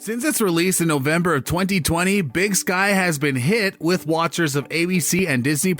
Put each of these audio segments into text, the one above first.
Since its release in November of 2020, Big Sky has been hit with watchers of ABC and Disney+.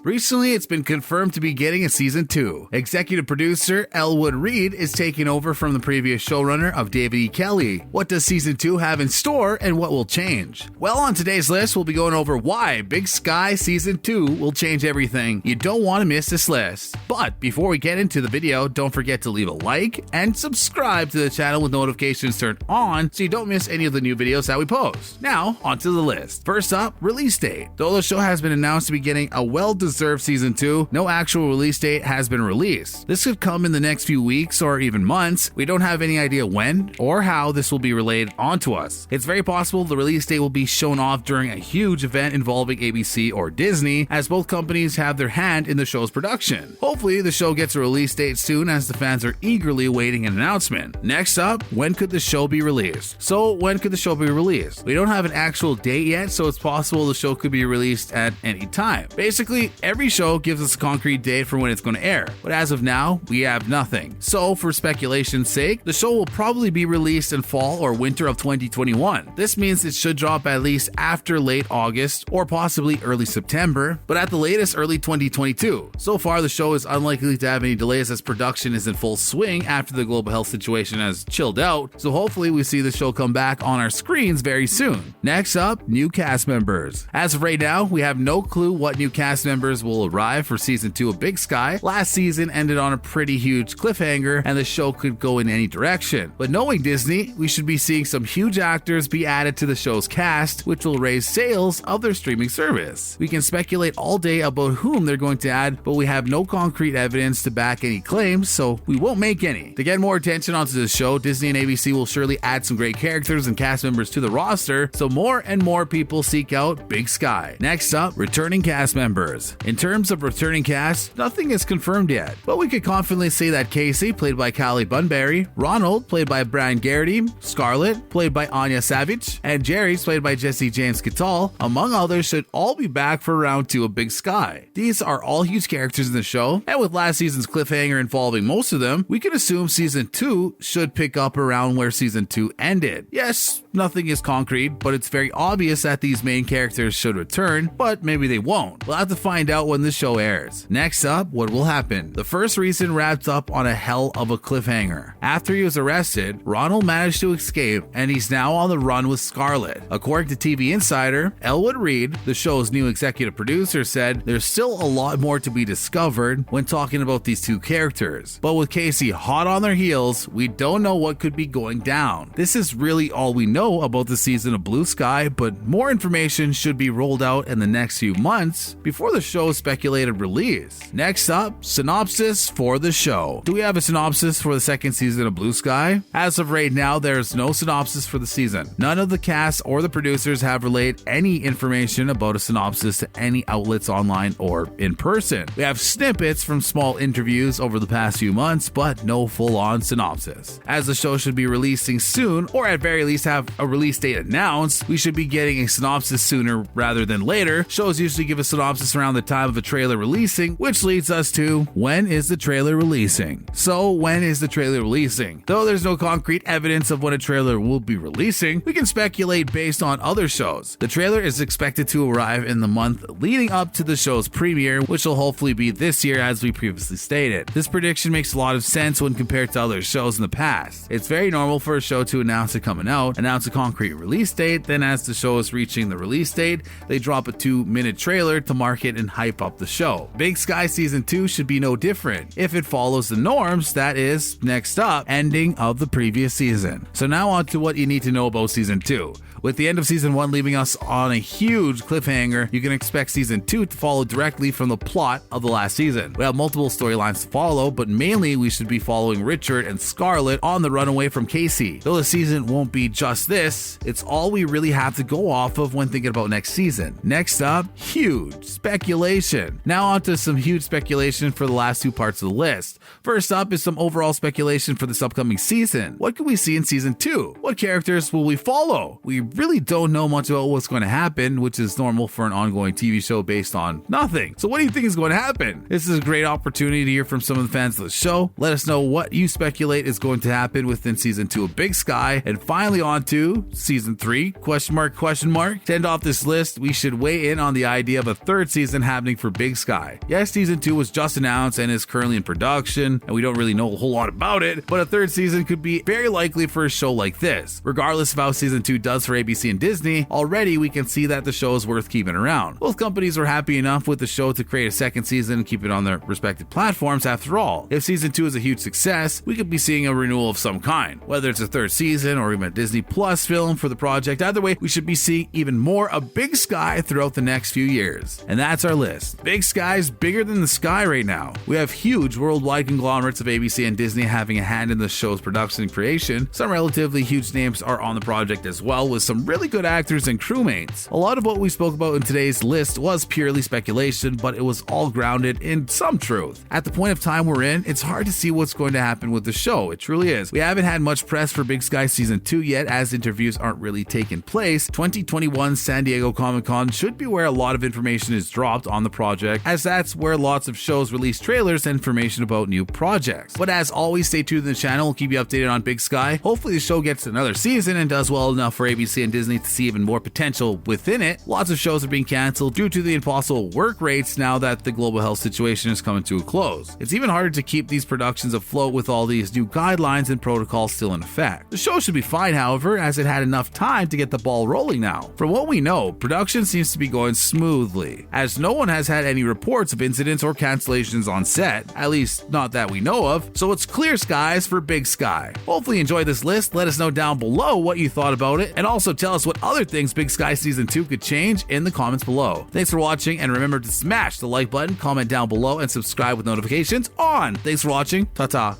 Recently, it's been confirmed to be getting a season 2. Executive producer Elwood Reed is taking over from the previous showrunner of David E. Kelley. What does season 2 have in store and what will change? Well, on today's list, we'll be going over why Big Sky season 2 will change everything. You don't want to miss this list. But before we get into the video, don't forget to leave a like and subscribe to the channel with notifications turned on so you don't miss any of the new videos that we post. Now, onto the list. First up, release date. Though the show has been announced to be getting a well-deserved season 2, no actual release date has been released. This could come in the next few weeks or even months. We don't have any idea when or how this will be relayed onto us. It's very possible the release date will be shown off during a huge event involving ABC or Disney, as both companies have their hand in the show's production. Hopefully, the show gets a release date soon, as the fans are eagerly awaiting an announcement. Next up, when could the show be released? So, when could the show be released? We don't have an actual date yet, so it's possible the show could be released at any time. Basically, every show gives us a concrete date for when it's going to air, but as of now, we have nothing. So, for speculation's sake, the show will probably be released in fall or winter of 2021. This means it should drop at least after late August or possibly early September, but at the latest early 2022. So far, the show is unlikely to have any delays as production is in full swing after the global health situation has chilled out, so hopefully we see the show come back on our screens very soon. Next up, new cast members. As of right now, we have no clue what new cast members will arrive for season 2 of Big Sky. Last season ended on a pretty huge cliffhanger and the show could go in any direction. But knowing Disney, we should be seeing some huge actors be added to the show's cast, which will raise sales of their streaming service. We can speculate all day about whom they're going to add, but we have no concrete evidence to back any claims, so we won't make any. To get more attention onto the show, Disney and ABC will surely add some great characters and cast members to the roster, so more and more people seek out Big Sky. Next up, returning cast members. In terms of returning cast, nothing is confirmed yet, but we could confidently say that Cassie, played by Kylie Bunbury, Ronald, played by Geraghty, Scarlet, played by Anja Savcic, and Jerrie, played by James Keitel, among others, should all be back for round 2 of Big Sky. These are all huge characters in the show, and with last season's cliffhanger involving most of them, we can assume season 2 should pick up around where season 2 ended. Yes, nothing is concrete, but it's very obvious that these main characters should return, but maybe they won't. We'll have to find out when the show airs. Next up, what will happen? The first season wrapped up on a hell of a cliffhanger. After he was arrested, Ronald managed to escape, and he's now on the run with Scarlet. According to TV Insider, Elwood Reed, the show's new executive producer, said there's still a lot more to be discovered when talking about these two characters. But with Cassie hot on their heels, we don't know what could be going down. This is really all we know about the season of Blue Sky, but more information should be rolled out in the next few months before the show's speculated release. Next up, synopsis for the show. Do we have a synopsis for the second season of Blue Sky? As of right now, there's no synopsis for the season. None of the cast or the producers have relayed any information about a synopsis to any outlets online or in person. We have snippets from small interviews over the past few months, but no full-on synopsis. As the show should be releasing soon, or at very least have a release date announced, we should be getting a synopsis sooner rather than later. Shows usually give a synopsis around the time of a trailer releasing, which leads us to, when is the trailer releasing? So when is the trailer releasing? Though there's no concrete evidence of when a trailer will be releasing, we can speculate based on other shows. The trailer is expected to arrive in the month leading up to the show's premiere, which will hopefully be this year as we previously stated. This prediction makes a lot of sense when compared to other shows in the past. It's very normal for a show to announce it coming out, announce a concrete release date, then as the show is reaching the release date, they drop a 2-minute trailer to market and hype up the show. Big Sky Season 2 should be no different, if it follows the norms, that is, next up, ending of the previous season. So now on to what you need to know about Season 2. With the end of Season 1 leaving us on a huge cliffhanger, you can expect Season 2 to follow directly from the plot of the last season. We have multiple storylines to follow, but mainly we should be following Richard and Scarlet on the runaway from Cassie. Though the season won't be just this, it's all we really have to go off of when thinking about next season. Next up, huge speculation. Now on to some huge speculation for the last 2 parts of the list. First up is some overall speculation for this upcoming season. What can we see in Season 2? What characters will we follow? We really don't know much about what's going to happen, which is normal for an ongoing TV show based on nothing. So what do you think is going to happen? This is a great opportunity to hear from some of the fans of the show. Let us know what you speculate is going to happen within Season 2 of Big Sky, and finally finally on to season 3, question mark, question mark. To end off this list, we should weigh in on the idea of a third season happening for Big Sky. Yes, season 2 was just announced and is currently in production, and we don't really know a whole lot about it, but a third season could be very likely for a show like this. Regardless of how season 2 does for ABC and Disney, already we can see that the show is worth keeping around. Both companies are happy enough with the show to create a second season and keep it on their respective platforms. After all, if season 2 is a huge success, we could be seeing a renewal of some kind. Whether it's a third season or even a Disney Plus film for the project, either way, we should be seeing even more of Big Sky throughout the next few years. And that's our list. Big Sky is bigger than the sky right now. We have huge worldwide conglomerates of ABC and Disney having a hand in the show's production and creation. Some relatively huge names are on the project as well, with some really good actors and crewmates. A lot of what we spoke about in today's list was purely speculation, but it was all grounded in some truth. At the point of time we're in, it's hard to see what's going to happen with the show. It truly is. We haven't had much press for Big Sky season 2 yet, as interviews aren't really taking place. 2021 San Diego Comic-Con should be where a lot of information is dropped on the project, as that's where lots of shows release trailers and information about new projects. But as always, stay tuned to the channel. We'll keep you updated on Big Sky. Hopefully the show gets another season and does well enough for ABC and Disney to see even more potential within it. Lots of shows are being canceled due to the impossible work rates now that the global health situation is coming to a close. It's even harder to keep these productions afloat with all these new guidelines and protocols still in effect. The show should be fine, however, as it had enough time to get the ball rolling now. From what we know, production seems to be going smoothly, as no one has had any reports of incidents or cancellations on set, at least not that we know of, so it's clear skies for Big Sky. Hopefully you enjoyed this list. Let us know down below what you thought about it, and also tell us what other things Big Sky Season 2 could change in the comments below. Thanks for watching, and remember to smash the like button, comment down below, and subscribe with notifications on. Thanks for watching. Ta-ta.